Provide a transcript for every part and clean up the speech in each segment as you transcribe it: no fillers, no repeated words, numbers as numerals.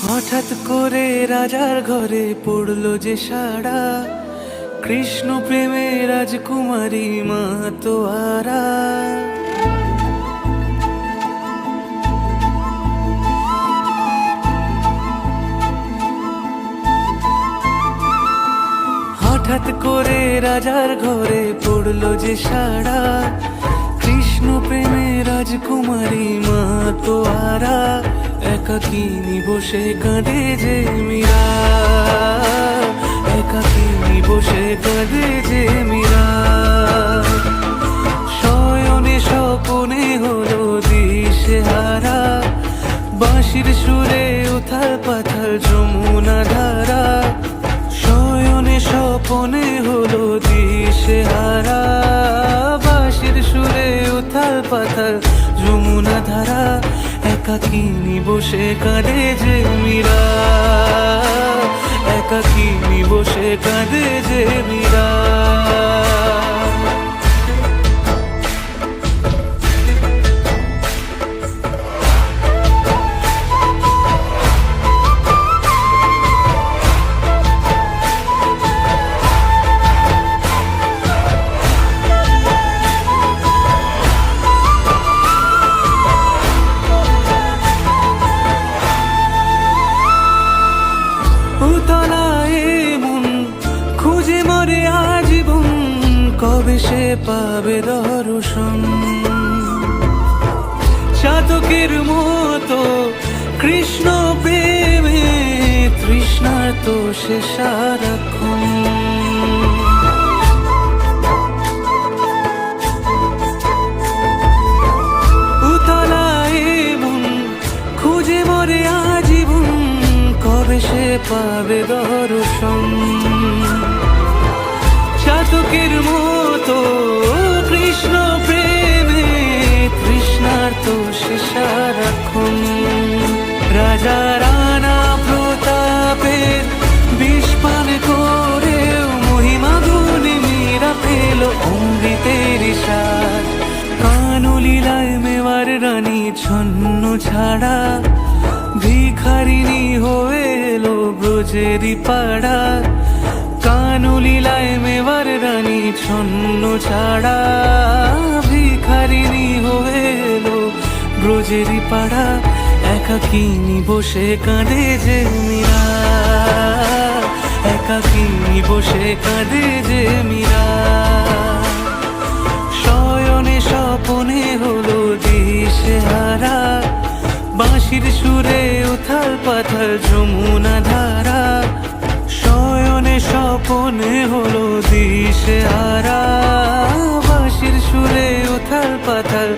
হঠাৎ করে রাজার ঘরে পড়লো যে সাড়া, কৃষ্ণ প্রেমে রাজকুমারী মা তোয়ারা। হঠাৎ করে রাজার ঘরে পড়লো যে সাড়া, কৃষ্ণ প্রেমে রাজকুমারী মা তোয়ারা। একাকিনী বসে কাঁদে যে মীরা, একাকিনী বসে কাঁদে যে মীরা। শয়নে স্বপনে হলো দিশেহারা, বাঁশির সুরে উথাল পাথাল যমুনা ধারা। শয়নে স্বপনে হলো দিশেহারা, বাঁশির সুরে উথাল পাথাল যমুনা ধারা। একাকিনী বসে কাঁদে যে মীরা, একাকিনী বসে কাঁদে যে মীরা। খুঁজে মরে আজীবন, কবে সে পাবে দর্শন। চাতকের মতো কৃষ্ণ প্রেমে তৃষ্ণার তো সে সারাক্ষণ। উতলায় মন খুঁজে মরে আজীবন, কবে সে পাবে দর্শন। চাতকের মতো কৃষ্ণ প্রেমে তৃষ্ণার তো সে সারাক্ষণ। রাজা রানা প্রতাপের বিষ পান করেও মহিমা গুণে মীরা পেল অমৃতের স্বাদ। কানলীলায় মেওয়ার রানী ছন্ন ছাড়া, ভিখারিনী হয়ে এলো ব্রজেরই পাড়া। কানলীলায় মেওয়ার রানী ছন্ন ছাড়া, ভিখারিনী হয়ে এলো ব্রজেরই পাড়া। একাকিনী বসে কাঁদে যে মীরা, একাকিনী বসে কাঁদে যে মীরা। শয়নে স্বপনে হলো দিশেহারা, বাঁশির সুরে উথাল পাথাল যমুনা ধারা। শয়নে স্বপনে হলো দিশেহারা, বাঁশির সুরে উথাল পাথাল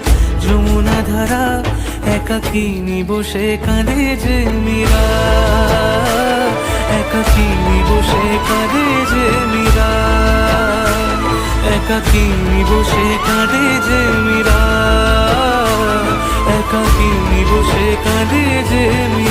যমুনা ধারা। একাকিনী বসে কাঁদে যে মীরা, একাকিনী বসে কাঁদে যে মীরা, একাকিনী বসে কাঁদে যে মীরা, একাকিনী বসে কাঁদে যে মীরা।